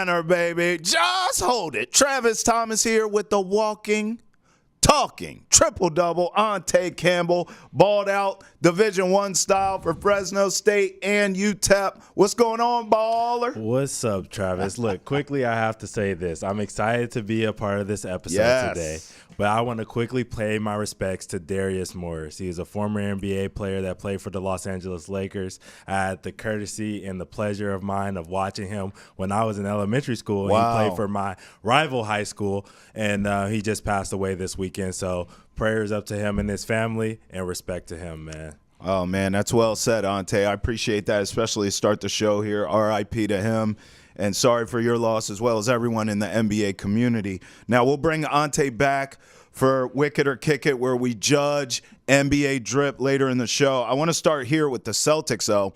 banner, baby. Just hold it. Travis Thomas here with the talking triple-double. Ante Campbell balled out Division I style for Fresno State and UTEP. What's going on, baller? What's up, Travis? Look, quickly, I have to say this. I'm excited to be a part of this episode today, but I want to quickly pay my respects to Darius Morris. He is a former NBA player that played for the Los Angeles Lakers. I had the courtesy and the pleasure of mine of watching him when I was in elementary school. Wow. He played for my rival high school, and he just passed away this weekend. So prayers up to him and his family, and respect to him, man. Oh, man, that's well said, Ante. I appreciate that, especially to start the show here. R.I.P. to him. And sorry for your loss, as well as everyone in the NBA community. Now, we'll bring Ante back for Wicked or Kick It, where we judge NBA drip later in the show. I want to start here with the Celtics, though.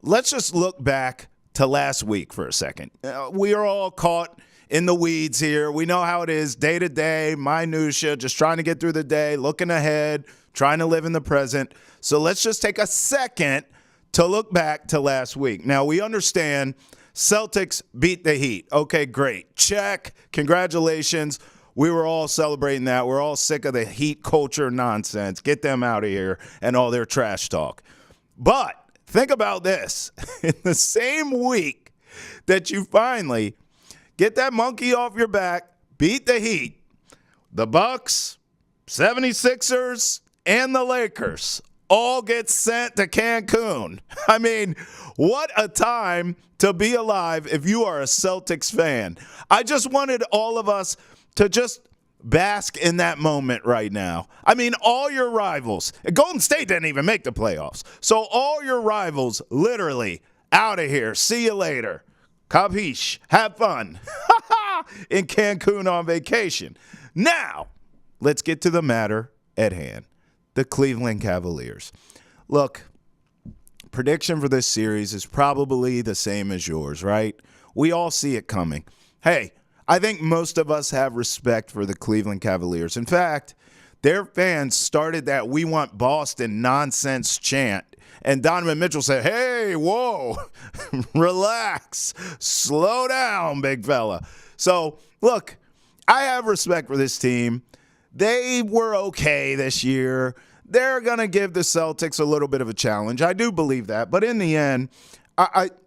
Let's just look back to last week for a second. We are all caught in the weeds here. We know how it is, day to day, minutia, just trying to get through the day, looking ahead, trying to live in the present. So let's just take a second to look back to last week. Now, we understand Celtics beat the Heat. Okay, great. Check. Congratulations. We were all celebrating that. We're all sick of the Heat culture nonsense. Get them out of here and all their trash talk. But think about this. In the same week that you finally get that monkey off your back, beat the Heat, the Bucks, 76ers, and the Lakers all get sent to Cancun. I mean, what a time to be alive if you are a Celtics fan. I just wanted all of us to just bask in that moment right now. I mean, all your rivals. Golden State didn't even make the playoffs. So all your rivals literally out of here. See you later. Capiche. Have fun. In Cancun on vacation. Now, let's get to the matter at hand. The Cleveland Cavaliers. Look, prediction for this series is probably the same as yours, right? We all see it coming. Hey, I think most of us have respect for the Cleveland Cavaliers. In fact, their fans started that "We Want Boston" nonsense chant. And Donovan Mitchell said, hey, whoa, relax, slow down, big fella. So, look, I have respect for this team. They were okay this year. They're going to give the Celtics a little bit of a challenge. I do believe that. But in the end,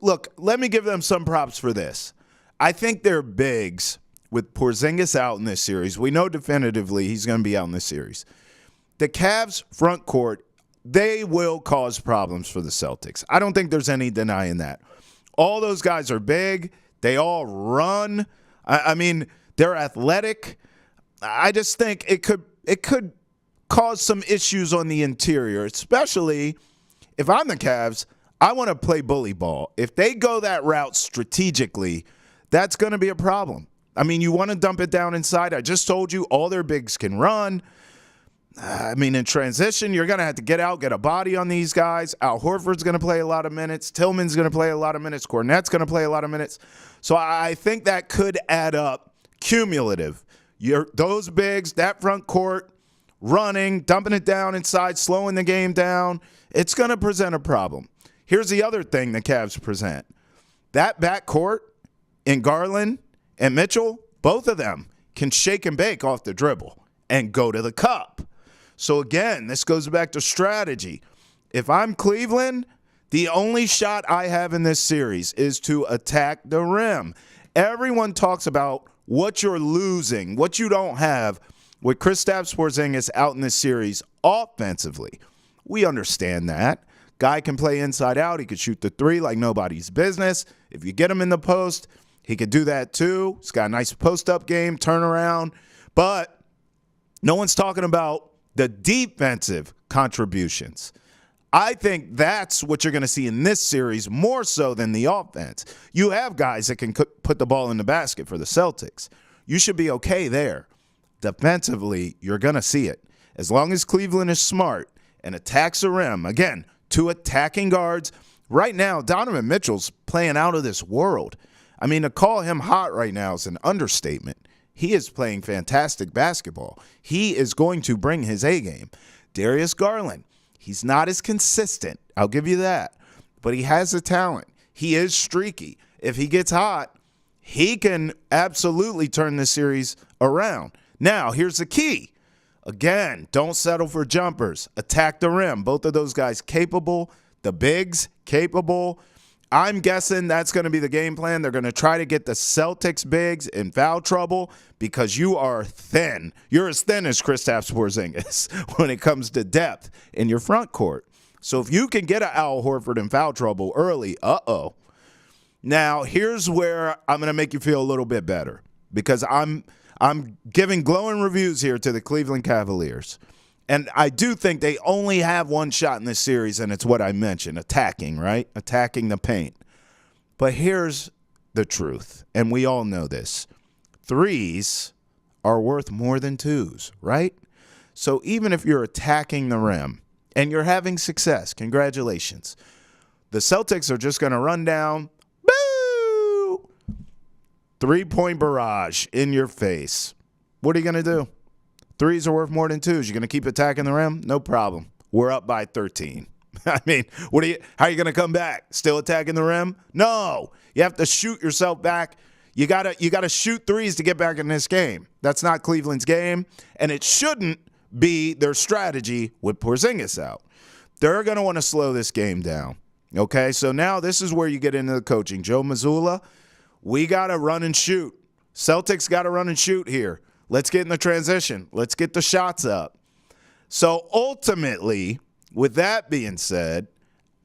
look, let me give them some props for this. I think they're bigs with Porzingis out in this series. We know definitively he's going to be out in this series. The Cavs front court, they will cause problems for the Celtics. I don't think there's any denying that. All those guys are big. They all run. I mean, they're athletic. I just think it could cause some issues on the interior, especially if I'm the Cavs. I want to play bully ball. If they go that route strategically, that's going to be a problem. I mean, you want to dump it down inside. I just told you all their bigs can run. I mean, in transition, you're going to have to get out, get a body on these guys. Al Horford's going to play a lot of minutes. Tillman's going to play a lot of minutes. Cornette's going to play a lot of minutes. So I think that could add up cumulative. Those bigs, that front court, running, dumping it down inside, slowing the game down, it's going to present a problem. Here's the other thing the Cavs present. That back court in Garland and Mitchell, both of them can shake and bake off the dribble and go to the cup. So, again, this goes back to strategy. If I'm Cleveland, the only shot I have in this series is to attack the rim. Everyone talks about what you're losing, what you don't have with Kristaps Porzingis out in this series offensively. We understand that. Guy can play inside out. He could shoot the three like nobody's business. If you get him in the post, he could do that too. He's got a nice post-up game, turnaround. But no one's talking about the defensive contributions. I think that's what you're going to see in this series more so than the offense. You have guys that can put the ball in the basket for the Celtics. You should be okay there. Defensively, you're going to see it. As long as Cleveland is smart and attacks the rim, again, two attacking guards. Right now, Donovan Mitchell's playing out of this world. I mean, to call him hot right now is an understatement. He is playing fantastic basketball. He is going to bring his A game. Darius Garland, he's not as consistent. I'll give you that. But he has the talent. He is streaky. If he gets hot, he can absolutely turn this series around. Now, here's the key. Again, don't settle for jumpers. Attack the rim. Both of those guys capable. The bigs capable. I'm guessing that's going to be the game plan. They're going to try to get the Celtics bigs in foul trouble because you are thin. You're as thin as Kristaps Porzingis when it comes to depth in your front court. So if you can get an Al Horford in foul trouble early, Now, here's where I'm going to make you feel a little bit better because I'm giving glowing reviews here to the Cleveland Cavaliers. And I do think they only have one shot in this series, and it's what I mentioned, attacking, right? Attacking the paint. But here's the truth, and we all know this. Threes are worth more than twos, right? So even if you're attacking the rim and you're having success, congratulations. The Celtics are just going to run down, boo! 3-point barrage in your face. What are you going to do? Threes are worth more than twos. You're going to keep attacking the rim? No problem. We're up by 13. I mean, how are you going to come back? Still attacking the rim? No. You have to shoot yourself back. You got to shoot threes to get back in this game. That's not Cleveland's game, and it shouldn't be their strategy with Porzingis out. They're going to want to slow this game down. Okay? So now this is where you get into the coaching. Joe Mazzulla, we got to run and shoot. Celtics got to run and shoot here. Let's get in the transition. Let's get the shots up. So ultimately, with that being said,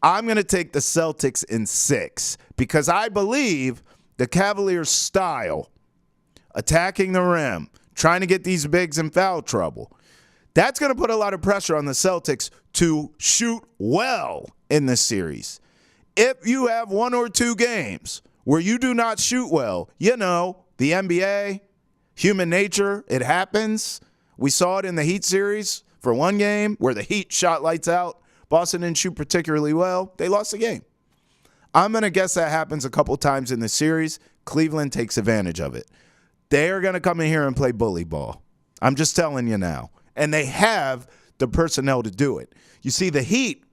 I'm going to take the Celtics in 6 because I believe the Cavaliers' style, attacking the rim, trying to get these bigs in foul trouble, that's going to put a lot of pressure on the Celtics to shoot well in this series. If you have 1 or 2 games where you do not shoot well, the NBA, human nature, it happens. We saw it in the Heat series for one game where the Heat shot lights out. Boston didn't shoot particularly well. They lost the game. I'm going to guess that happens a couple times in the series. Cleveland takes advantage of it. They are going to come in here and play bully ball. I'm just telling you now. And they have the personnel to do it. You see, the Heat,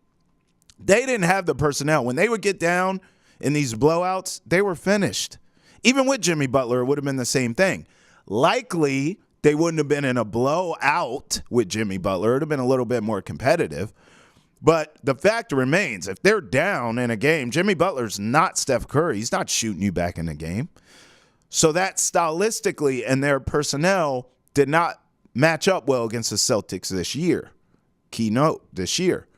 they didn't have the personnel. When they would get down in these blowouts, they were finished. Even with Jimmy Butler, it would have been the same thing. Likely, they wouldn't have been in a blowout with Jimmy Butler. It would have been a little bit more competitive. But the fact remains, if they're down in a game, Jimmy Butler's not Steph Curry. He's not shooting you back in the game. So that stylistically and their personnel did not match up well against the Celtics this year. Keynote this year.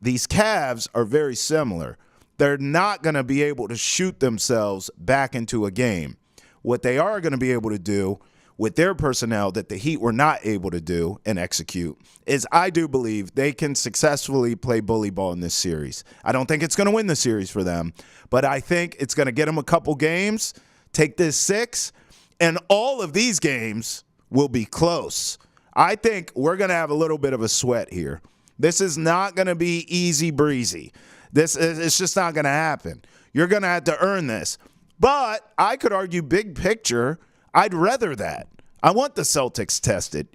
These Cavs are very similar. They're not going to be able to shoot themselves back into a game. What they are going to be able to do with their personnel that the Heat were not able to do and execute is I do believe they can successfully play bully ball in this series. I don't think it's going to win the series for them, but I think it's going to get them a couple games, take this 6, and all of these games will be close. I think we're going to have a little bit of a sweat here. This is not going to be easy breezy. It's just not going to happen. You're going to have to earn this. But I could argue big picture, I'd rather that. I want the Celtics tested.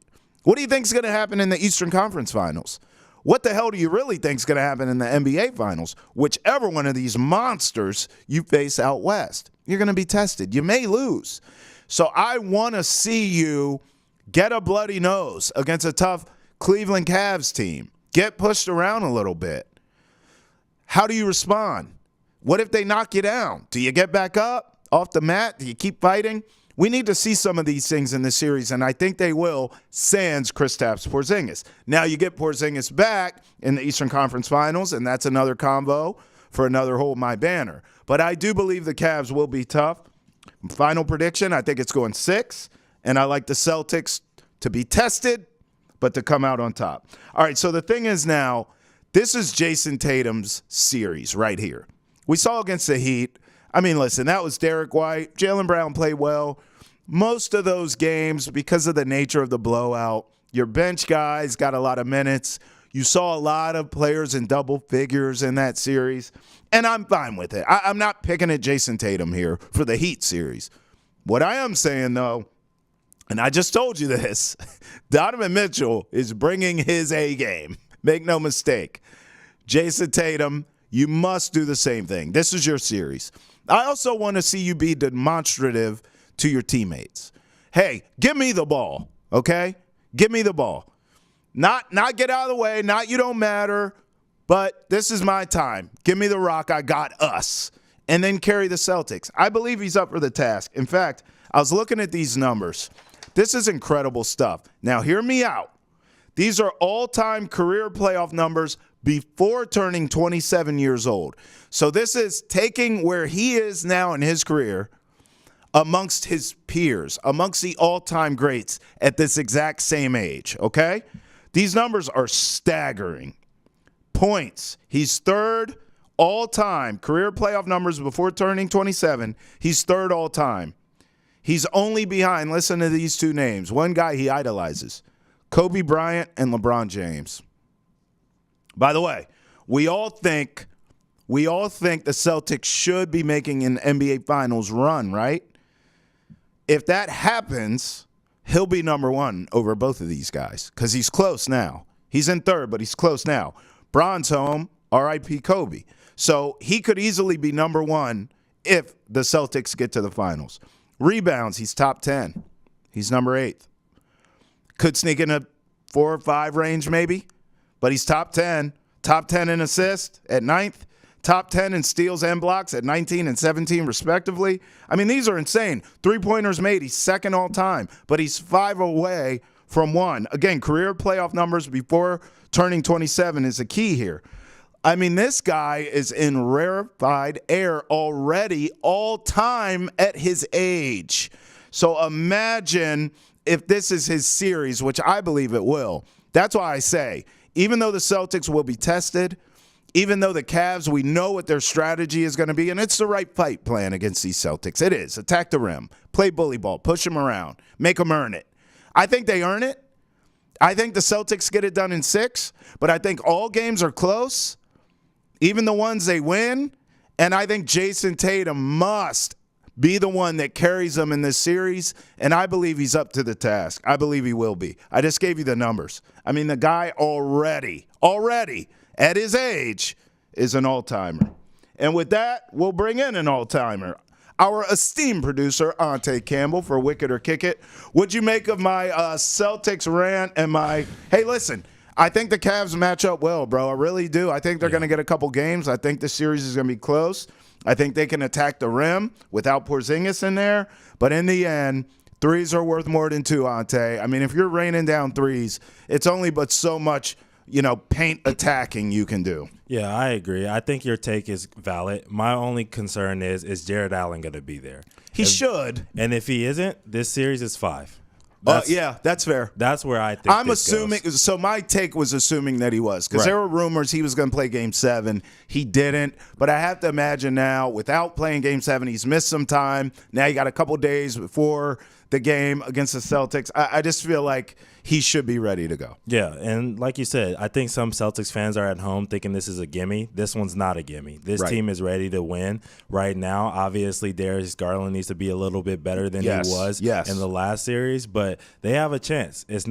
What do you think is going to happen in the Eastern Conference Finals? What the hell do you really think is going to happen in the NBA Finals? Whichever one of these monsters you face out west, you're going to be tested. You may lose. So I want to see you get a bloody nose against a tough Cleveland Cavs team. Get pushed around a little bit. How do you respond? What if they knock you down? Do you get back up off the mat? Do you keep fighting? We need to see some of these things in this series, and I think they will, sans Kristaps Porzingis. Now you get Porzingis back in the Eastern Conference Finals, and that's another combo for another Hold My Banner. But I do believe the Cavs will be tough. Final prediction, I think it's going 6, and I like the Celtics to be tested, but to come out on top. All right, so the thing is now, this is Jason Tatum's series right here. We saw against the Heat. I mean, listen, that was Derek White. Jaylen Brown played well. Most of those games, because of the nature of the blowout, your bench guys got a lot of minutes. You saw a lot of players in double figures in that series, and I'm fine with it. I'm not picking at Jason Tatum here for the Heat series. What I am saying, though, and I just told you this, Donovan Mitchell is bringing his A game. Make no mistake. Jason Tatum, you must do the same thing. This is your series. I also want to see you be demonstrative to your teammates. Hey, give me the ball, okay? Give me the ball. Not get out of the way, not you don't matter, but this is my time. Give me the rock. I got us. And then carry the Celtics. I believe he's up for the task. In fact, I was looking at these numbers. This is incredible stuff. Now, hear me out. These are all-time career playoff numbers before turning 27 years old. So this is taking where he is now in his career amongst his peers, amongst the all-time greats at this exact same age, okay? These numbers are staggering. Points. He's third all-time. Career playoff numbers before turning 27. He's third all-time. He's only behind, listen to these two names, one guy he idolizes, Kobe Bryant and LeBron James. By the way, we all think the Celtics should be making an NBA Finals run, right? If that happens, he'll be number one over both of these guys because he's close now. He's in third, but he's close now. Bron's home, R.I.P. Kobe. So he could easily be number one if the Celtics get to the finals. Rebounds, he's top 10. He's number 8. Could sneak in a 4 or 5 range maybe, but he's top 10. Top 10 in assists at 9th. Top 10 in steals and blocks at 19 and 17 respectively. I mean, these are insane. 3-pointers made, he's second all time, but he's 5 away from 1. Again, career playoff numbers before turning 27 is a key here. I mean, this guy is in rarefied air already all time at his age. So imagine if this is his series, which I believe it will. That's why I say, even though the Celtics will be tested, even though the Cavs, we know what their strategy is going to be, and it's the right fight plan against these Celtics. It is. Attack the rim. Play bully ball. Push them around. Make them earn it. I think they earn it. I think the Celtics get it done in 6, but I think all games are close, even the ones they win, and I think Jason Tatum must be the one that carries them in this series, and I believe he's up to the task. I believe he will be. I just gave you the numbers. I mean, the guy already, at his age, is an all-timer. And with that, we'll bring in an all-timer. Our esteemed producer, Ante Campbell, for Wicked or Kick It. What'd you make of my Celtics rant and my, hey, listen, I think the Cavs match up well, bro. I really do. I think they're going to get a couple games. I think the series is going to be close. I think they can attack the rim without Porzingis in there. But in the end, threes are worth more than 2, Ante. I mean, if you're raining down threes, it's only but so much, paint attacking you can do. Yeah, I agree. I think your take is valid. My only concern is Jared Allen going to be there? He should. And if he isn't, this series is 5. Yeah, that's fair. That's where I think I'm assuming. Goes. So my take was assuming that he was, because there were rumors he was going to play Game 7. He didn't. But I have to imagine now, without playing Game 7, he's missed some time. Now you got a couple days before the game against the Celtics. I just feel like he should be ready to go. Yeah, and like you said, I think some Celtics fans are at home thinking this is a gimme. This one's not a gimme. This team is ready to win right now. Obviously, Darius Garland needs to be a little bit better than he was in the last series, but they have a chance. It's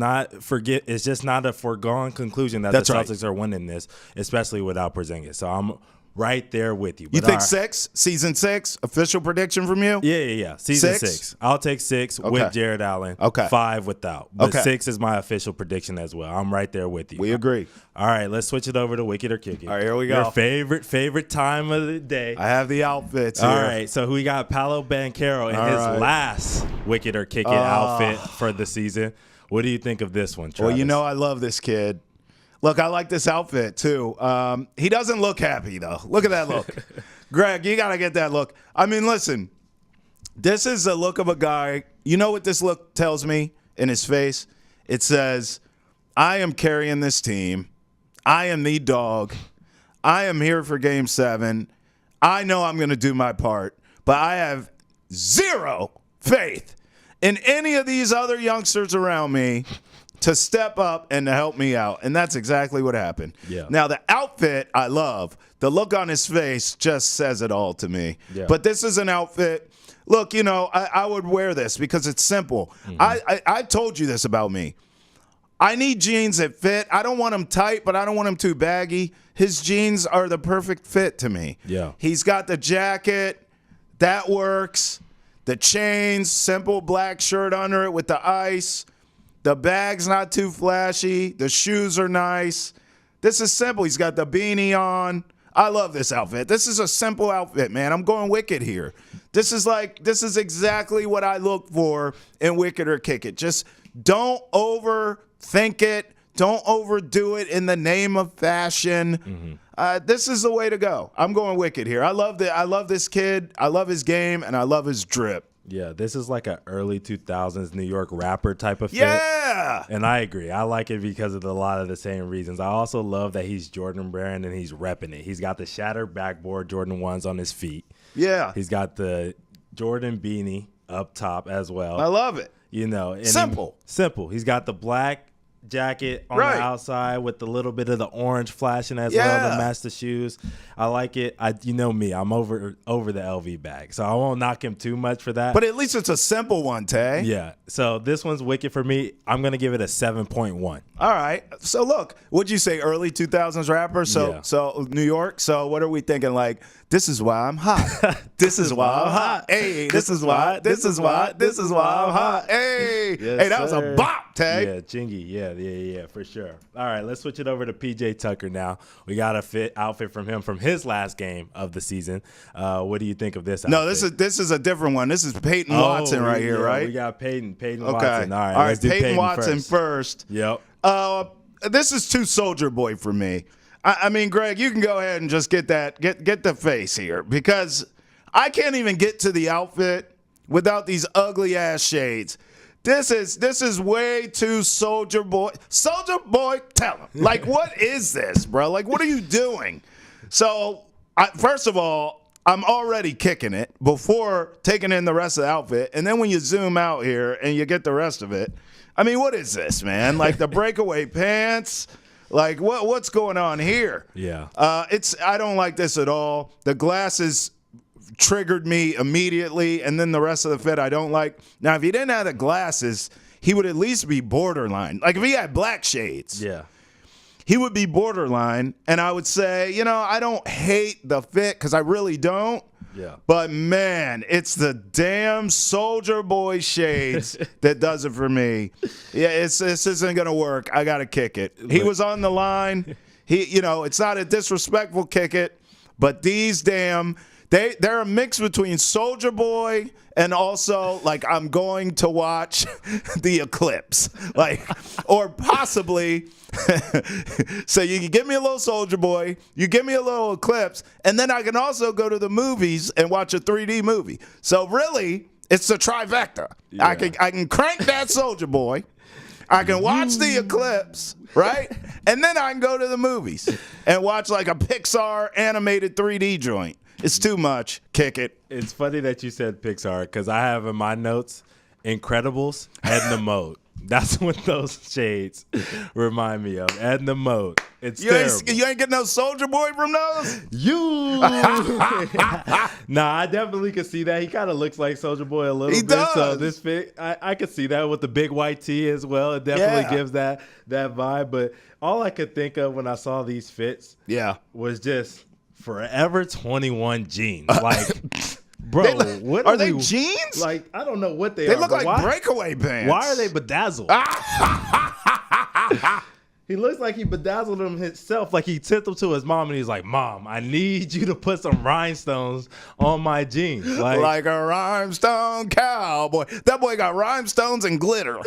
just not a foregone conclusion that the Celtics are winning this, especially without Porzingis. So I'm right there with you. But you think 6? Season 6? Official prediction from you? Yeah. Season 6. I'll take 6 with Jared Allen. 5 without. But 6 is my official prediction as well. I'm right there with you. We agree. All right, let's switch it over to Wicked or Kick It. All right, here we go. Your favorite time of the day. I have the outfits here. All right, so we got Paolo Banchero in his last Wicked or Kick It outfit for the season. What do you think of this one, Travis? Well, I love this kid. Look, I like this outfit, too. He doesn't look happy, though. Look at that look. Greg, you got to get that look. I mean, listen, this is the look of a guy. You know what this look tells me in his face? It says, I am carrying this team. I am the dog. I am here for Game 7. I know I'm going to do my part, but I have zero faith in any of these other youngsters around me to step up and to help me out. And that's exactly what happened. Yeah. Now, the outfit I love. The look on his face just says it all to me. Yeah. But this is an outfit. Look, I would wear this because it's simple. Mm-hmm. I told you this about me. I need jeans that fit. I don't want them tight, but I don't want them too baggy. His jeans are the perfect fit to me. Yeah. He's got the jacket. That works. The chains, simple black shirt under it with the ice. The bag's not too flashy. The shoes are nice. This is simple. He's got the beanie on. I love this outfit. This is a simple outfit, man. I'm going Wicked here. This is exactly what I look for in Wicked or Kick It. Just don't overthink it. Don't overdo it in the name of fashion. This is the way to go. I'm going Wicked here. I love this kid. I love his game, and I love his drip. Yeah, this is like an early 2000s New York rapper type of fit. Yeah. And I agree. I like it because of a lot of the same reasons. I also love that he's Jordan brand and he's repping it. He's got the shattered backboard Jordan 1s on his feet. Yeah. He's got the Jordan beanie up top as well. I love it. You know, and Simple. Simple. He's got the black jacket on the outside with a little bit of the orange flashing as well to match the shoes. I like it. You know me, I'm over the LV bag, so I won't knock him too much for that. But at least it's a simple one, Tay. Yeah. So this one's Wicked for me. I'm gonna give it a 7.1. All right. So look, what'd you say? Early 2000s rapper. So New York. So what are we thinking? Like, this is why I'm hot. This is why I'm hot. Hey, this is why I'm hot. Hey, yes, hey, that was a bop, Tay. Yeah, Chingy. Yeah, for sure. All right, let's switch it over to PJ Tucker now. We got a outfit from him from his last game of the season. What do you think of this outfit? No, this is a different one. This is Peyton Watson right here, right? We got Peyton Okay. Watson. All right, let's do Peyton Watson first. Yep. This is too Soldier Boy for me. I mean, Greg, you can go ahead and just get the face here, because I can't even get to the outfit without these ugly ass shades. This is way too Soldier Boy. Soldier Boy, tell him. Like, what is this, bro? Like, what are you doing? So, first of all, I'm already kicking it before taking in the rest of the outfit. And then when you zoom out here and you get the rest of it, I mean, what is this, man? Like the breakaway pants. Like, what's going on here? Yeah. I don't like this at all. The glasses triggered me immediately, and then the rest of the fit I don't like. Now, if he didn't have the glasses, he would at least be borderline. Like, if he had black shades. Yeah. He would be borderline, and I would say, I don't hate the fit, because I really don't. Yeah. But, man, it's the damn Soldier Boy shades that does it for me. Yeah, this isn't going to work. I got to kick it. He was on the line. It's not a disrespectful kick it, but these damn – they're a mix between Soldier Boy and also, like, I'm going to watch the eclipse. Like, or possibly – so you can give me a little Soldier Boy, you give me a little eclipse, and then I can also go to the movies and watch a 3D movie. So really, it's the trifecta. Yeah. I can crank that Soldier Boy, I can watch the eclipse, right? And then I can go to the movies and watch like a Pixar animated 3D joint. It's too much. Kick it. It's funny that you said Pixar, because I have in my notes Incredibles, Edna Mode. That's what those shades remind me of. Edna Mode. It's terrible. You ain't getting no Soldier Boy from those? Nah, I definitely could see that. He kind of looks like Soldier Boy a little bit. Does. So this fit, I could see that with the big white tee as well. It definitely gives that vibe. But all I could think of when I saw these fits was just Forever 21 jeans. Like, bro, what are they jeans? Like, I don't know what they are. They look like breakaway pants. Why are they bedazzled? He looks like he bedazzled them himself. Like he tipped them to his mom, and he's like, "Mom, I need you to put some rhinestones on my jeans." Like a rhinestone cowboy. That boy got rhinestones and glitter.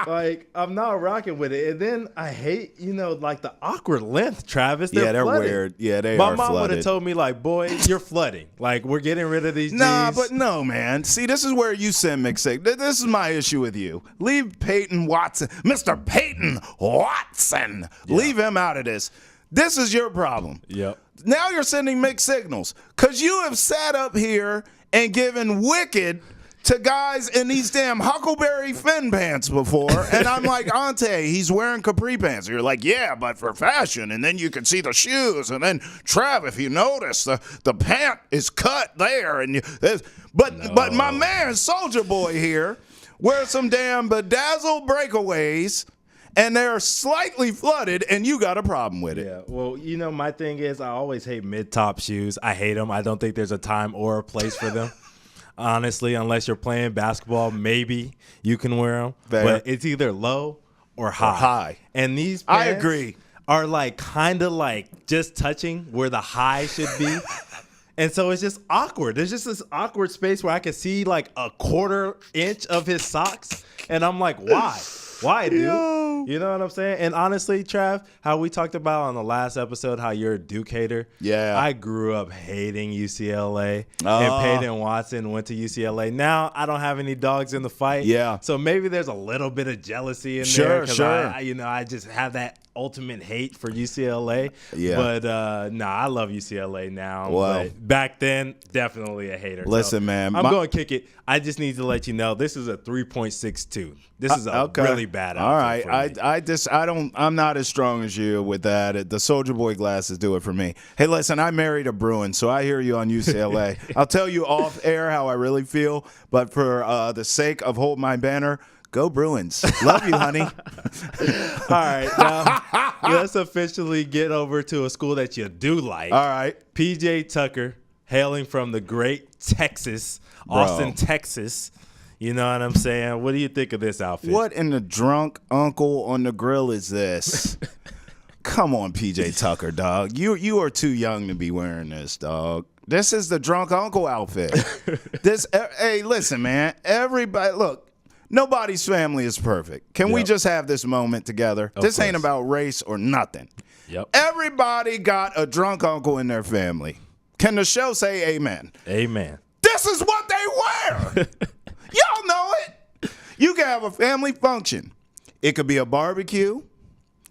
Like, I'm not rocking with it. And then I hate, like the awkward length, Travis. They're flooded. Weird. Yeah, they My are mom flooded. would have told me, like, boy, you're flooding. Like, we're getting rid of these jeans. Nah, but no, man. See, this is where you send mixtape. This is my issue with you. Leave Peyton Watson. Mr. Peyton Watson. Yeah. Leave him out of this. This is your problem. Yep. Now you're sending mixed signals, because you have sat up here and given Wicked to guys in these damn Huckleberry Finn pants before, and I'm like, Ante, he's wearing capri pants. And you're like, yeah, but for fashion, and then you can see the shoes, and then Trav, if you notice, the pant is cut there, and but my man Soldier Boy here wears some damn bedazzled breakaways and they're slightly flooded, and you got a problem with it. Yeah, well, my thing is I always hate mid-top shoes. I hate them. I don't think there's a time or a place for them. Honestly, unless you're playing basketball, maybe you can wear them. Fair. But it's either low or high. And these pants I agree. are like kind of like just touching where the high should be. And so it's just awkward. There's just this awkward space where I can see like a quarter inch of his socks. And I'm like, why? Why, dude? Yo. You know what I'm saying? And honestly, Trav, how we talked about on the last episode how you're a Duke hater. Yeah. I grew up hating UCLA. And Peyton Watson went to UCLA. Now I don't have any dogs in the fight. Yeah. So maybe there's a little bit of jealousy in there. Sure, Because sure. I just have that ultimate hate for UCLA. Yeah. But I love UCLA now. Wow. But back then, definitely a hater. Listen, man. I'm going to kick it. I just need to let you know this is a 3.62. This is a really bad outfit. All right. For me. I'm not as strong as you with that. The Soldier Boy glasses do it for me. Hey, listen, I married a Bruin, so I hear you on UCLA. I'll tell you off air how I really feel, but for the sake of Hold My Banner, go Bruins. Love you, honey. All right. Now, let's officially get over to a school that you do like. All right. PJ Tucker, hailing from the great Texas, Austin, Texas. You know what I'm saying? What do you think of this outfit? What in the drunk uncle on the grill is this? Come on, PJ Tucker, dog. You are too young to be wearing this, dog. This is the drunk uncle outfit. Hey, listen, man. Everybody, look. Nobody's family is perfect. Can we just have this moment together? This ain't about race or nothing. Yep. Everybody got a drunk uncle in their family. Can the show say amen? Amen. This is what they wear. Y'all know it. You can have a family function. It could be a barbecue.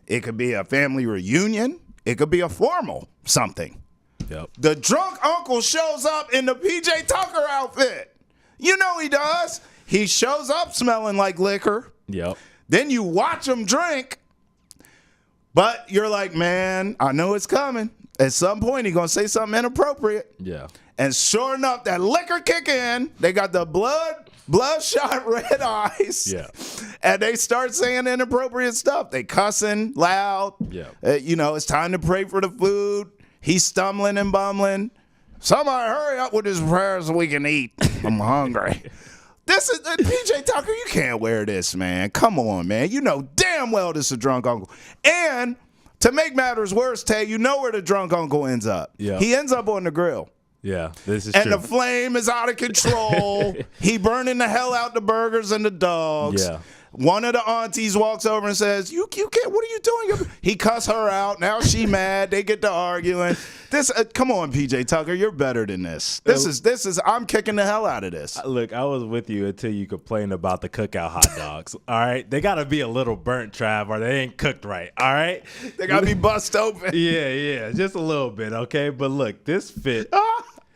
It could be a family reunion. It could be a formal something. Yep. The drunk uncle shows up in the PJ Tucker outfit. You know he does. He shows up smelling like liquor. Yep. Then you watch him drink. But you're like, man, I know it's coming. At some point, he's going to say something inappropriate. Yeah. And sure enough, that liquor kick in. They got the bloodshot red eyes. Yeah. And they start saying inappropriate stuff. They cussing loud. Yeah. It's time to pray for the food. He's stumbling and bumbling. Somebody hurry up with his prayers so we can eat. I'm hungry. This is PJ Tucker. You can't wear this, man. Come on, man. You know damn well this is a drunk uncle. And to make matters worse, Tay, you know where the drunk uncle ends up. Yeah. He ends up on the grill. Yeah, this is and true. And the flame is out of control. He burning the hell out the burgers and the dogs. Yeah. One of the aunties walks over and says, "You can't. What are you doing?" He cuss her out. Now she mad. They get to arguing. Come on, PJ Tucker, you're better than this. This is. I'm kicking the hell out of this. Look, I was with you until you complained about the cookout hot dogs. All right, they gotta be a little burnt, Trav, or they ain't cooked right. All right, they gotta be bust open. Yeah, just a little bit, okay. But look, this fit.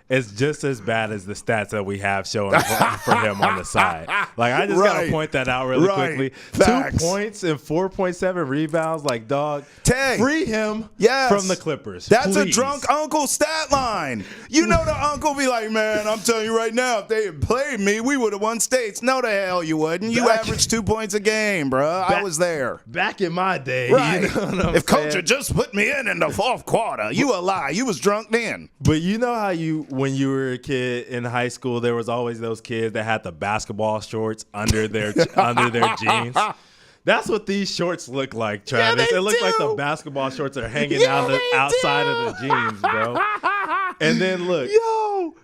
It's just as bad as the stats that we have showing for him on the side. Like, I just got to point that out really quickly. Facts. 2 points and 4.7 rebounds. Like, dog, Tay, free him from the Clippers. That's please. A drunk uncle stat line. You know the uncle be like, man, I'm telling you right now, if they had played me, we would have won states. No, the hell you wouldn't. You averaged 2 points a game, bro. I was there. Back in my day. Right. You know what I'm if saying? coach had just put me in the fourth quarter, you a lie. You was drunk then. But you know how when you were a kid in high school, there was always those kids that had the basketball shorts under their jeans. That's what these shorts look like, Travis. Yeah, it looks like the basketball shorts are hanging outside of the jeans, bro. And then look,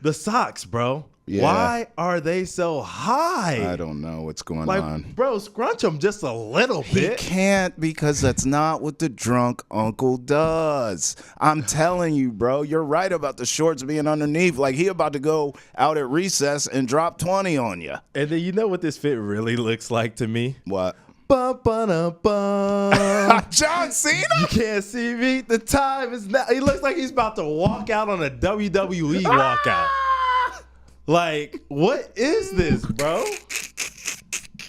the socks, bro. Yeah. Why are they so high? I don't know what's going on. Bro, scrunch them just a little bit. He can't because that's not what the drunk uncle does. I'm telling you, bro. You're right about the shorts being underneath. Like he about to go out at recess and drop 20 on you. And then you know what this fit really looks like to me? What? Bum, ba, bum. John Cena? You can't see me. The time is now. He looks like he's about to walk out on a WWE walkout. Like, what is this, bro?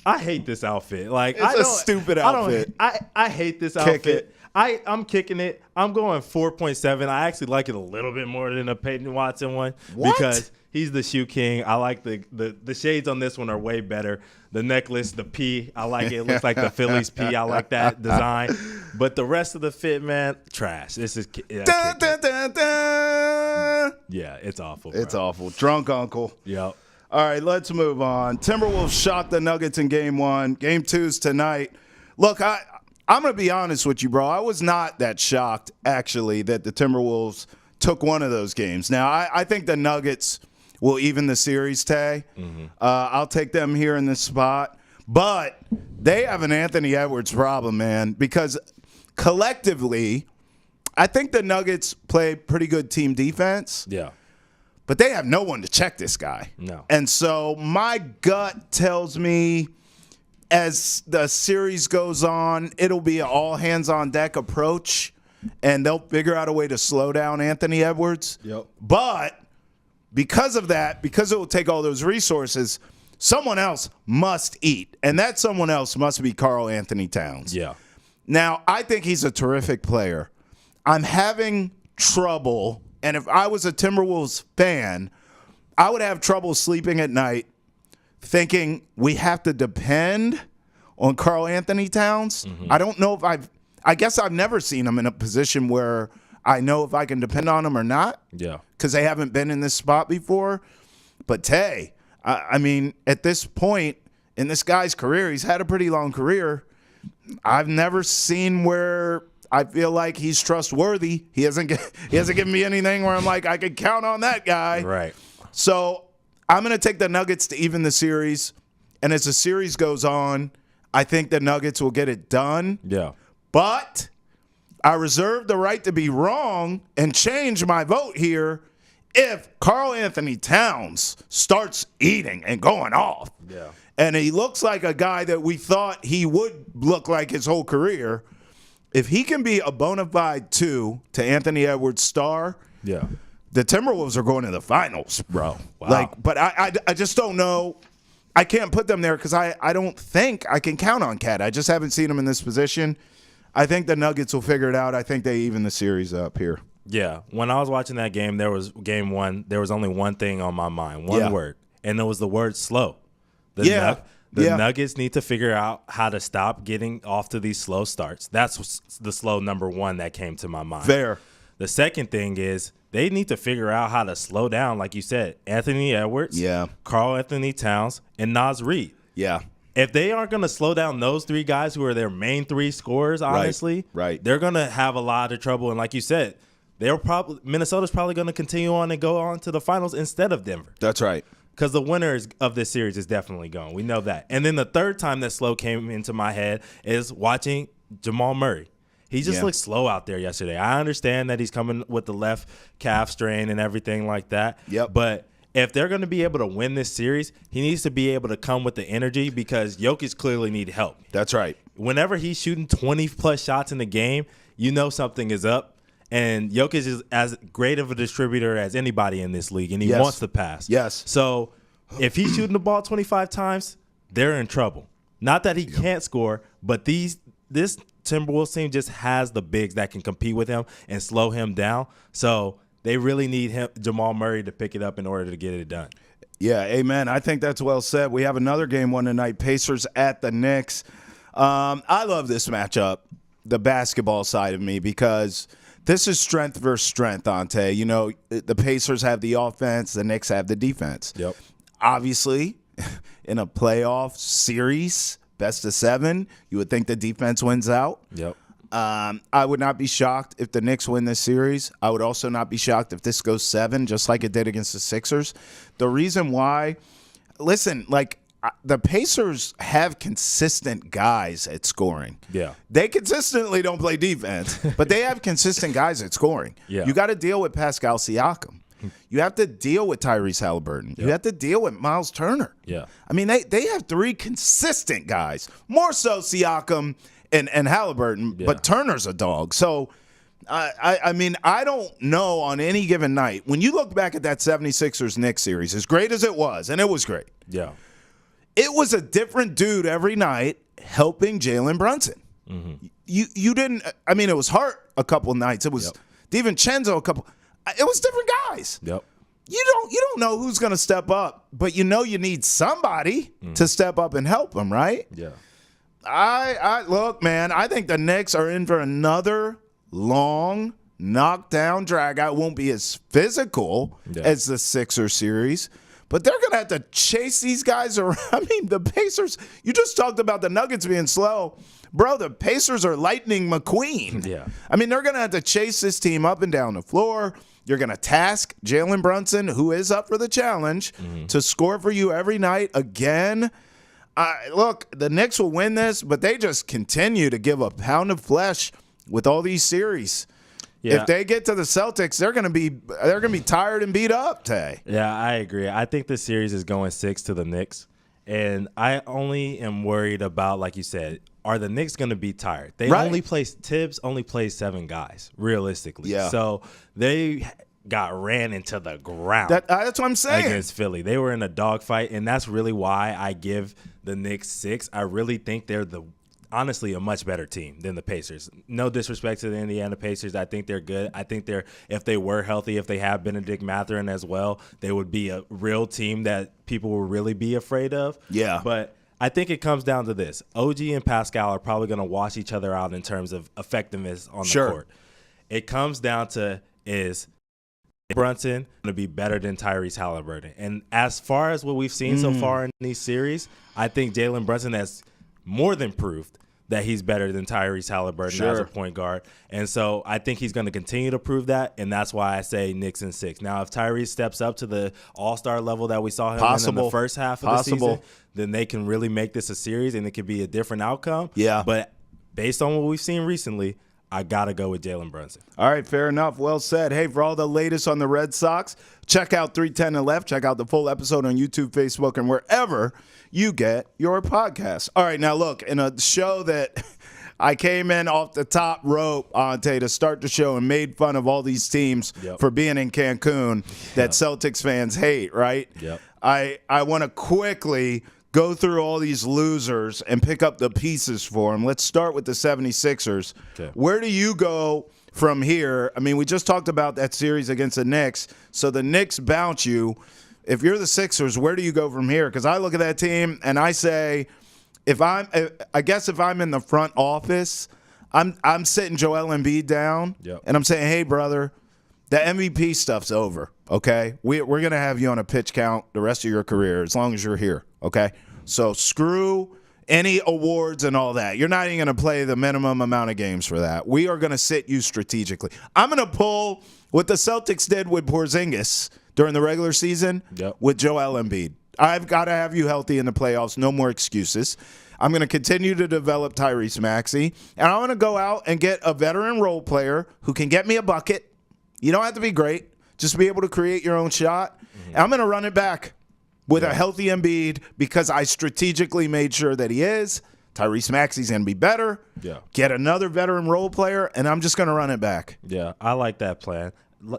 I hate this outfit. Like, it's a stupid outfit. I hate this outfit. I'm kicking it. I'm going 4.7. I actually like it a little bit more than the Peyton Watson one because he's the shoe king. I like the shades on this one are way better. The necklace, the P, I like it. It looks like the Phillies P. I like that design. But the rest of the fit, man, trash. This is Dun, dun, dun, dun. yeah, it's awful. Bro. It's awful. Drunk uncle. Yep. All right, let's move on. Timberwolves shot the Nuggets in Game 1. Game 2's tonight. Look, I'm going to be honest with you, bro. I was not that shocked, actually, that the Timberwolves took one of those games. Now, I think the Nuggets will even the series, Tay. Mm-hmm. I'll take them here in this spot. But they have an Anthony Edwards problem, man, because collectively, I think the Nuggets play pretty good team defense. Yeah. But they have no one to check this guy. No. And so my gut tells me as the series goes on, it'll be an all-hands-on-deck approach, and they'll figure out a way to slow down Anthony Edwards. Yep. But because of that, because it will take all those resources, someone else must eat, and that someone else must be Karl Anthony Towns. Yeah. Now, I think he's a terrific player. I'm having trouble, and if I was a Timberwolves fan, I would have trouble sleeping at night thinking we have to depend on Karl Anthony Towns. Mm-hmm. I don't know if I guess I've never seen him in a position where I know if I can depend on him or not. Yeah. Because they haven't been in this spot before. But Tay, I mean, at this point in this guy's career, he's had a pretty long career. I've never seen where I feel like he's trustworthy. He hasn't given me anything where I'm like, I can count on that guy. Right. So I'm going to take the Nuggets to even the series. And as the series goes on, I think the Nuggets will get it done. Yeah. But I reserve the right to be wrong and change my vote here if Karl Anthony Towns starts eating and going off. Yeah. And he looks like a guy that we thought he would look like his whole career. If he can be a bona fide 2 to Anthony Edwards' star, yeah, the Timberwolves are going to the finals, bro. Wow. But I just don't know. I can't put them there because I don't think I can count on Cat. I just haven't seen him in this position. I think the Nuggets will figure it out. I think they even the series up here. Yeah. When I was watching that game, there was game 1. There was only one thing on my mind, one word, and it was the word slow. The Nuggets need to figure out how to stop getting off to these slow starts. That's the slow number 1 that came to my mind. Fair. The second thing is they need to figure out how to slow down, like you said, Anthony Edwards, Karl Anthony Towns, and Naz Reid. Yeah. If they aren't going to slow down those 3 guys who are their main 3 scorers, honestly, they're going to have a lot of trouble. And like you said, Minnesota's probably going to continue on and go on to the finals instead of Denver. That's right. Because the winner of this series is definitely gone. We know that. And then the third time that slow came into my head is watching Jamal Murray. He just looked slow out there yesterday. I understand that he's coming with the left calf strain and everything like that. Yep. But if they're going to be able to win this series, he needs to be able to come with the energy because Jokic clearly need help. That's right. Whenever he's shooting 20-plus shots in the game, you know something is up. And Jokic is as great of a distributor as anybody in this league, and he wants to pass. Yes. So if he's shooting the ball 25 times, they're in trouble. Not that he can't score, but this Timberwolves team just has the bigs that can compete with him and slow him down. So they really need Jamal Murray to pick it up in order to get it done. Yeah, amen. I think that's well said. We have another game 1 tonight, Pacers at the Knicks. I love this matchup, the basketball side of me, because this is strength versus strength, Ante. You know, the Pacers have the offense, the Knicks have the defense. Yep. Obviously, in a playoff series, best of 7, you would think the defense wins out. Yep. I would not be shocked if the Knicks win this series. I would also not be shocked if this goes 7, just like it did against the Sixers. The reason why, listen, like the Pacers have consistent guys at scoring. Yeah. They consistently don't play defense, but they have consistent guys at scoring. Yeah. You got to deal with Pascal Siakam. You have to deal with Tyrese Halliburton. You have to deal with Miles Turner. Yeah. I mean, they have 3 consistent guys, more so Siakam and Halliburton, but Turner's a dog. So, I mean, I don't know on any given night. When you look back at that 76ers-Knicks series, as great as it was, and it was great, Yeah. it was a different dude every night helping Jalen Brunson. You didn't. I mean, it was Hart a couple nights. It was DiVincenzo a couple. It was different guys. Yep. You don't know who's going to step up, but you know you need somebody to step up and help them, right? Yeah. I look, man. I think the Knicks are in for another long knockdown drag out. Won't be as physical as the Sixers series, but they're going to have to chase these guys around. I mean, the Pacers, you just talked about the Nuggets being slow. Bro, the Pacers are Lightning McQueen. Yeah. I mean, they're going to have to chase this team up and down the floor. You're going to task Jalen Brunson, who is up for the challenge, to score for you every night again. Look, the Knicks will win this, but they just continue to give a pound of flesh with all these series. Yeah. If they get to the Celtics, they're going to be tired and beat up, Tay. Yeah, I agree. I think the series is going 6 to the Knicks, and I only am worried about, like you said, are the Knicks going to be tired? Tibbs only plays 7 guys, realistically. Yeah. So they got ran into the ground. That's what I'm saying. Against Philly. They were in a dogfight, and that's really why I give the Knicks 6. I really think they're honestly a much better team than the Pacers. No disrespect to the Indiana Pacers. I think they're good. I think if they were healthy, if they have Benedict Mathurin as well, they would be a real team that people will really be afraid of. Yeah. But I think it comes down to this. OG and Pascal are probably going to wash each other out in terms of effectiveness on the court. It comes down to is Brunson going to be better than Tyrese Halliburton. And as far as what we've seen so far in these series, I think Jalen Brunson has more than proved that he's better than Tyrese Halliburton as a point guard. And so I think he's going to continue to prove that, and that's why I say Knicks in 6. Now, if Tyrese steps up to the all-star level that we saw him in the first half of the season, then they can really make this a series, and it could be a different outcome. Yeah. But based on what we've seen recently, I got to go with Jalen Brunson. All right, fair enough. Well said. Hey, for all the latest on the Red Sox, check out 310 to Left. Check out the full episode on YouTube, Facebook, and wherever you get your podcasts. All right, now look, in a show that I came in off the top rope, Ante, to start the show and made fun of all these teams for being in Cancun that Celtics fans hate, right? Yep. I want to quickly go through all these losers and pick up the pieces for them. Let's start with the 76ers. Okay. Where do you go from here? I mean, we just talked about that series against the Knicks. So the Knicks bounce you. If you're the Sixers, where do you go from here? Because I look at that team and I say, if I'm in the front office, I'm sitting Joel Embiid down and I'm saying, hey, brother, the MVP stuff's over, okay? We're going to have you on a pitch count the rest of your career as long as you're here, okay? So screw any awards and all that. You're not even going to play the minimum amount of games for that. We are going to sit you strategically. I'm going to pull what the Celtics did with Porzingis during the regular season with Joel Embiid. I've got to have you healthy in the playoffs. No more excuses. I'm going to continue to develop Tyrese Maxey, and I'm going to go out and get a veteran role player who can get me a bucket. You don't have to be great. Just be able to create your own shot. And I'm going to run it back with a healthy Embiid because I strategically made sure that he is. Tyrese Maxey's going to be better. Get another veteran role player, and I'm just going to run it back. Yeah, I like that plan.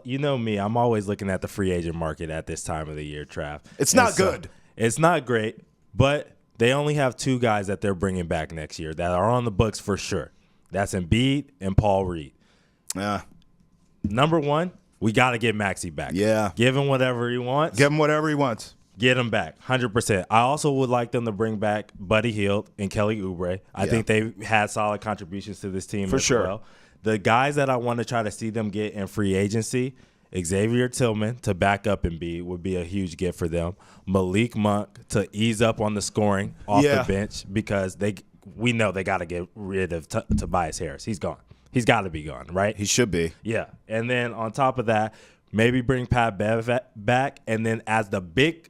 You know me, I'm always looking at the free agent market at this time of the year, Trav. It's not good. It's not great, but they only have 2 guys that they're bringing back next year that are on the books for sure. That's Embiid and Paul Reed. Number 1, we got to get Maxey back. Yeah. Give him whatever he wants. Give him whatever he wants. Get him back, 100%. I also would like them to bring back Buddy Hield and Kelly Oubre. I think they had solid contributions to this team as well. The guys that I want to try to see them get in free agency, Xavier Tillman to back up Embiid would be a huge gift for them. Malik Monk to ease up on the scoring off the bench because we know they got to get rid of Tobias Harris. He's gone. He's got to be gone, right? He should be. Yeah. And then on top of that, maybe bring Pat Bev back. And then as the big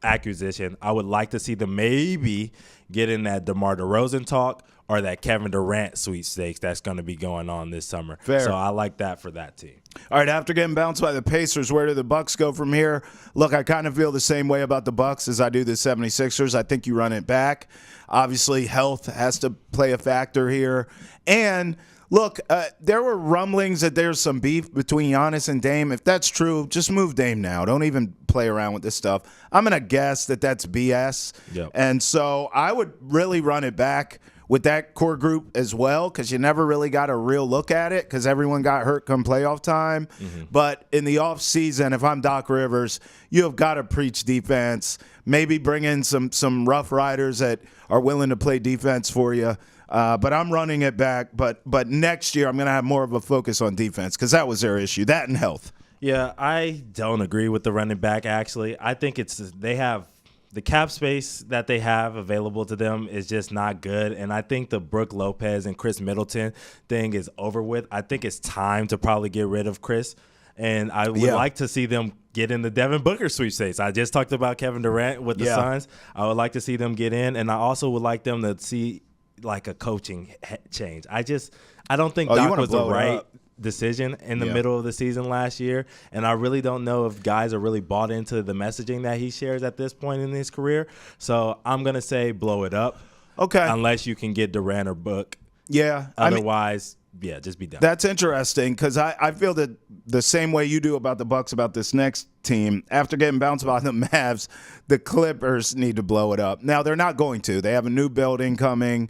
acquisition, I would like to see them maybe get in that DeMar DeRozan talk or that Kevin Durant sweepstakes that's going to be going on this summer. Fair. So I like that for that team. All right, after getting bounced by the Pacers, where do the Bucks go from here? Look, I kind of feel the same way about the Bucks as I do the 76ers. I think you run it back. Obviously, health has to play a factor here. And look, there were rumblings that there's some beef between Giannis and Dame. If that's true, just move Dame now. Don't even play around with this stuff. I'm going to guess that that's BS. Yep. And so I would really run it back with that core group as well, because you never really got a real look at it because everyone got hurt come playoff time. But in the offseason, if I'm Doc Rivers, you have got to preach defense, maybe bring in some rough riders that are willing to play defense for you. But I'm running it back. But next year, I'm going to have more of a focus on defense because that was their issue, that and health. Yeah, I don't agree with the running back, actually. I think they have – the cap space that they have available to them is just not good. And I think the Brooke Lopez and Chris Middleton thing is over with. I think it's time to probably get rid of Chris. And I would like to see them get in the Devin Booker sweepstakes. I just talked about Kevin Durant with the Suns. I would like to see them get in. And I also would like them to see like a coaching change. I don't think Doc was the right decision in the middle of the season last year, and I really don't know if guys are really bought into the messaging that he shares at this point in his career. So I'm gonna say blow it up. Okay. Unless you can get Durant or Book. Yeah. Otherwise, just be done. That's interesting because I feel that the same way you do about the Bucks about this next team. After getting bounced by the Mavs, the Clippers need to blow it up. Now they're not going to. They have a new building coming.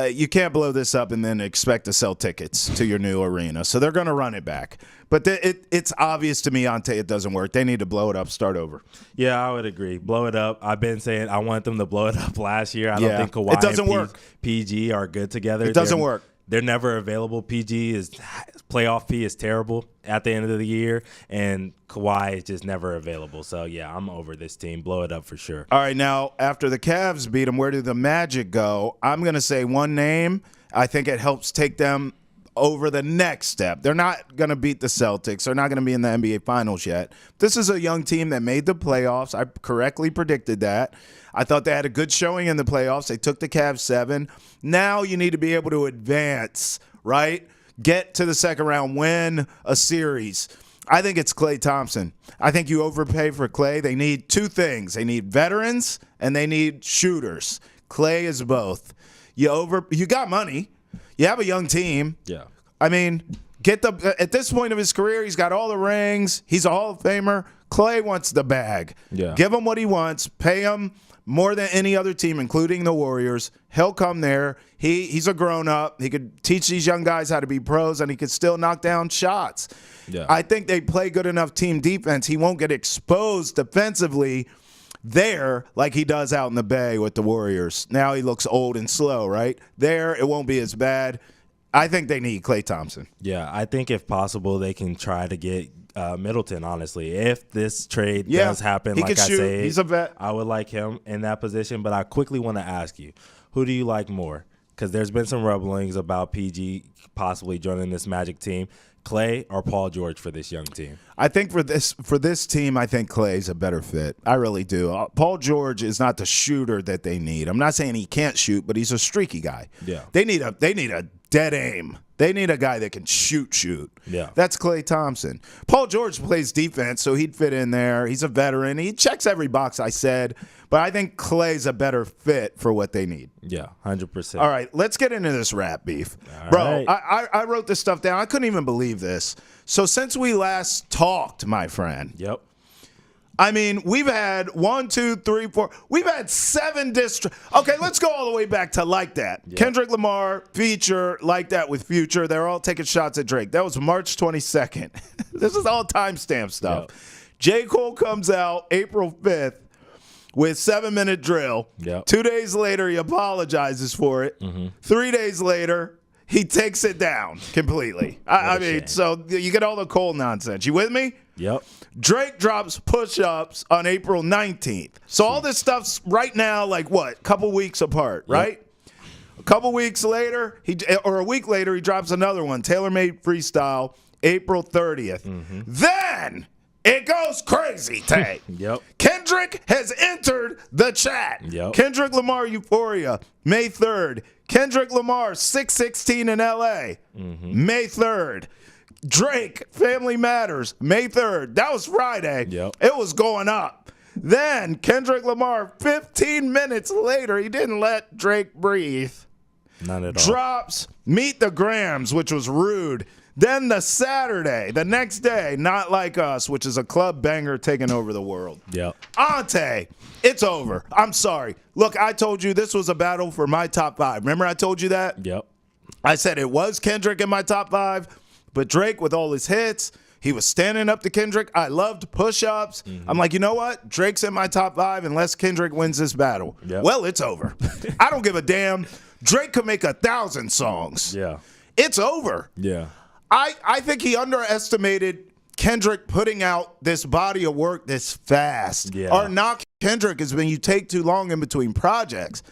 You can't blow this up and then expect to sell tickets to your new arena. So they're going to run it back. But it's obvious to me, Ante, it doesn't work. They need to blow it up, start over. Yeah, I would agree. Blow it up. I've been saying I want them to blow it up last year. I don't think Kawhi it doesn't work. PG are good together. It doesn't work. They're never available. Playoff P is terrible at the end of the year, and Kawhi is just never available. So, yeah, I'm over this team. Blow it up for sure. All right, now, after the Cavs beat them, where did the Magic go? I'm going to say one name. I think it helps take them over the next step. They're not going to beat the Celtics. They're not going to be in the NBA Finals yet. This is a young team that made the playoffs. I correctly predicted that. I thought they had a good showing in the playoffs. They took the Cavs 7. Now you need to be able to advance, right? Get to the second round, win a series. I think it's Klay Thompson. I think you overpay for Klay. They need two things. They need veterans and they need shooters. Klay is both. You got money. You have a young team. Yeah. I mean, at this point of his career, he's got all the rings. He's a Hall of Famer. Klay wants the bag. Yeah. Give him what he wants. Pay him more than any other team, including the Warriors. He'll come there. He's a grown-up. He could teach these young guys how to be pros, and he could still knock down shots. Yeah. I think they play good enough team defense. He won't get exposed defensively there like he does out in the Bay with the Warriors. Now he looks old and slow, right? There, it won't be as bad. I think they need Klay Thompson. Yeah, I think if possible, they can try to get Middleton, honestly. If this trade does happen, he like I shoot. say, He's a vet. I would like him in that position. But I quickly want to ask you, who do you like more? Because there's been some rumblings about PG possibly joining this Magic team. Klay or Paul George for this young team? I think for this team, I think Klay's a better fit. I really do. Paul George is not the shooter that they need. I'm not saying he can't shoot, but he's a streaky guy. Yeah. They need a dead aim. They need a guy that can shoot. Yeah. That's Klay Thompson. Paul George plays defense, so he'd fit in there. He's a veteran. He checks every box I said, but I think Klay's a better fit for what they need. Yeah, 100%. All right, let's get into this rap beef. All Bro, right. I wrote this stuff down. I couldn't even believe this. So since we last talked, my friend. Yep. I mean, we've had 1, 2, 3, 4. We've had 7 diss. Okay, let's go all the way back to Like That. Yep. Kendrick Lamar, feature, Like That with Future. They're all taking shots at Drake. That was March 22nd. This is all timestamp stuff. Yep. J. Cole comes out April 5th with 7-Minute Drill. Yep. 2 days later, he apologizes for it. Mm-hmm. 3 days later, he takes it down completely. I mean, shame. so you get all the Cole nonsense. You with me? Yep. Drake drops Push-Ups on April 19th. So all this stuff's right now, like what, couple weeks apart, right? A couple weeks later, a week later, he drops another one, Tailor Made Freestyle, April 30th. Mm-hmm. Then it goes crazy, Tay. Yep. Kendrick has entered the chat. Yep. Kendrick Lamar Euphoria, May 3rd. Kendrick Lamar 616 in LA, May 3rd. Drake, Family Matters, May 3rd. That was Friday. Yep. It was going up. Then Kendrick Lamar, 15 minutes later, he didn't let Drake breathe. None at all. Drops Meet the Grams, which was rude. Then the Saturday, the next day, Not Like Us, which is a club banger taking over the world. Yep. Ante, it's over. I'm sorry. Look, I told you this was a battle for my top 5. Remember I told you that? Yep. I said it was Kendrick in my top 5, but Drake with all his hits, he was standing up to Kendrick. I loved push-ups. I'm like, you know what? Drake's in my top 5 unless Kendrick wins this battle. Yep. Well, it's over. I don't give a damn. Drake could make 1,000 songs. Yeah. It's over. Yeah. I think he underestimated Kendrick putting out this body of work this fast. Yeah. Our knock Kendrick is when you take too long in between projects.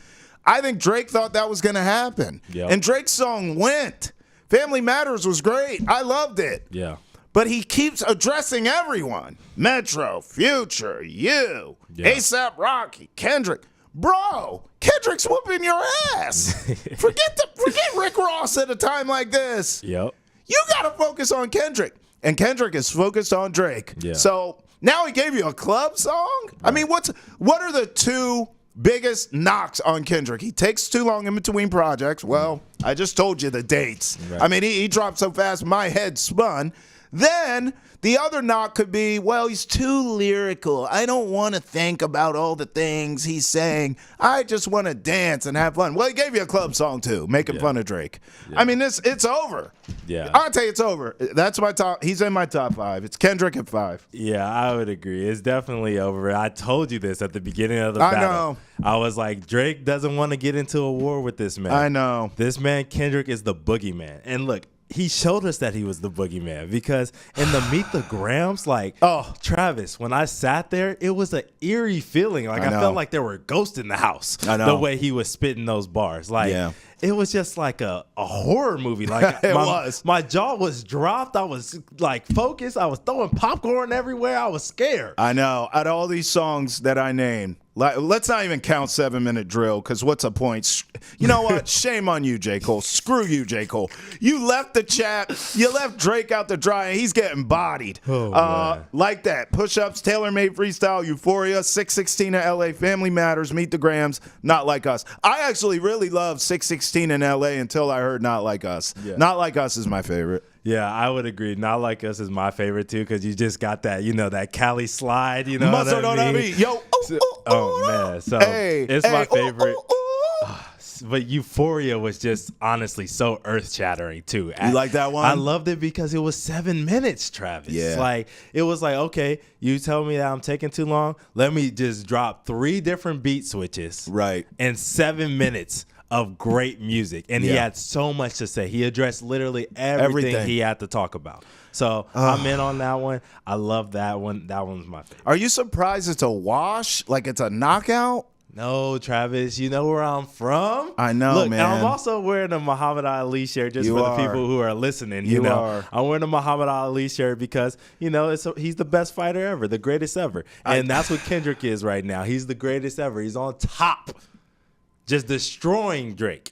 I think Drake thought that was going to happen. Yep. And Drake's song went. Family Matters was great. I loved it. Yeah. But he keeps addressing everyone. Metro, Future, you, Yeah. A$AP Rocky, Kendrick. Bro, Kendrick's whooping your ass. Forget Rick Ross at a time like this. Yep. You got to focus on Kendrick. And Kendrick is focused on Drake. Yeah. So now he gave you a club song? Right. I mean, what are the two biggest knocks on Kendrick? He takes too long in between projects. Well, I just told you the dates. Right. I mean, he dropped so fast, my head spun. Then the other knock could be, well, he's too lyrical. I don't want to think about all the things he's saying. I just want to dance and have fun. Well, he gave you a club song, too, making fun of Drake. Yeah. I mean, it's over. Yeah. I'll tell you it's over. That's my top. He's in my top 5. It's Kendrick at 5. Yeah, I would agree. It's definitely over. I told you this at the beginning of the battle. I know. I was like, Drake doesn't want to get into a war with this man. I know. This man, Kendrick, is the boogeyman. And look, he showed us that he was the boogeyman because in the Meet the Grams, like, Travis, when I sat there, it was an eerie feeling. Like, I felt like there were ghosts in the house. I know. The way he was spitting those bars. Like, it was just like a horror movie. Like, my jaw was dropped. I was, like, focused. I was throwing popcorn everywhere. I was scared. I know. Out of all these songs that I named, let's not even count 7 Minute Drill, because what's the point? You know what? Shame on you, J. Cole. Screw you, J. Cole. You left the chat. You left Drake out to dry, and he's getting bodied. Like that. Push-ups, tailor-made freestyle, Euphoria, 616 in L.A., Family Matters, Meet the Grams, Not Like Us. I actually really loved 616 in L.A. until I heard Not Like Us. Yeah. Not Like Us is my favorite. Yeah, I would agree. Not Like Us is my favorite, too, because you just got that, that Cali slide, Mustard what I mean? Yo, man. So it's my favorite. But Euphoria was just honestly so earth-shattering, too. You like that one? I loved it because it was 7 minutes, Travis. Yeah. It was like, okay, you tell me that I'm taking too long. Let me just drop 3 different beat switches. Right. And 7 minutes of great music. And he had so much to say. He addressed literally everything he had to talk about. So I'm in on that one. I love that one. That one's my favorite. Are you surprised it's a wash? Like it's a knockout? No, Travis, you know where I'm from? I know, Look, man. And I'm also wearing a Muhammad Ali shirt just for the people who are listening. You are. I'm wearing a Muhammad Ali shirt because, he's the best fighter ever, the greatest ever. And that's what Kendrick is right now. He's the greatest ever. He's on top, just destroying Drake.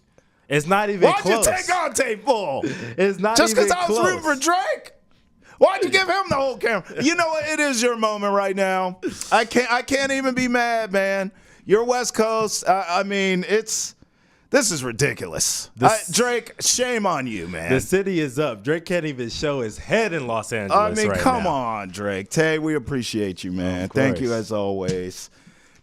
It's not even close. Why'd you take Ante full? It's not just even because I was rooting for Drake? Why'd you give him the whole camera? You know what? It is your moment right now. I can't even be mad, man. You're West Coast. I mean, this is ridiculous. Drake, shame on you, man. The city is up. Drake can't even show his head in Los Angeles. Come on, Drake. Tay, we appreciate you, man. Thank you as always.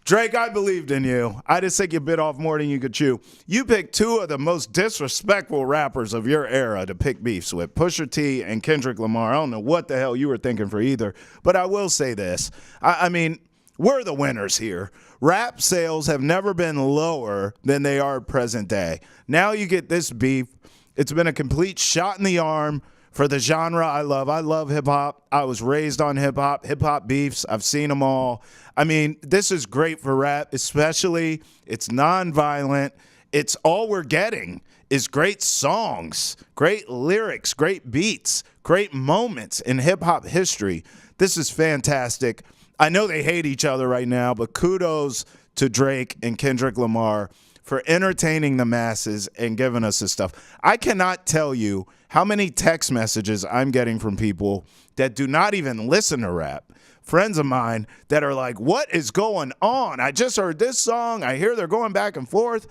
Drake, I believed in you. I just think you bit off more than you could chew. You picked 2 of the most disrespectful rappers of your era to pick beefs with, Pusha T and Kendrick Lamar. I don't know what the hell you were thinking for either, but I will say this. I mean, we're the winners here. Rap sales have never been lower than they are present day. Now you get this beef. It's been a complete shot in the arm for the genre I love. I love hip-hop. I was raised on hip-hop. Hip-hop beefs, I've seen them all. I mean, this is great for rap, especially it's nonviolent. It's all we're getting is great songs, great lyrics, great beats, great moments in hip-hop history. This is fantastic. I know they hate each other right now, but kudos to Drake and Kendrick Lamar for entertaining the masses and giving us this stuff. I cannot tell you how many text messages I'm getting from people that do not even listen to rap. Friends of mine that are like, what is going on? I just heard this song. I hear they're going back and forth.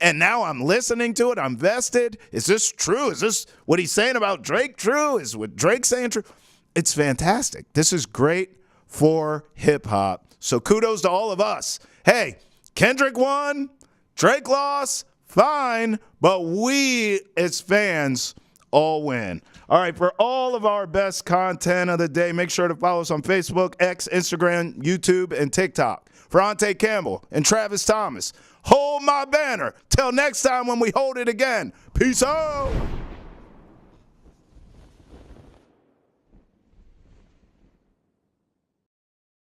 and now I'm listening to it. I'm vested. Is this true? Is this what he's saying about Drake true? Is what Drake's saying true? It's fantastic. This is great for hip-hop. So kudos to all of us. Hey, Kendrick won, Drake lost, fine, but we as fans all win. All right, for all of our best content of the day, make sure to follow us on Facebook, X, Instagram, YouTube, and TikTok. For Ante Campbell and Travis Thomas, hold my banner. Till next time when we hold it again. Peace out.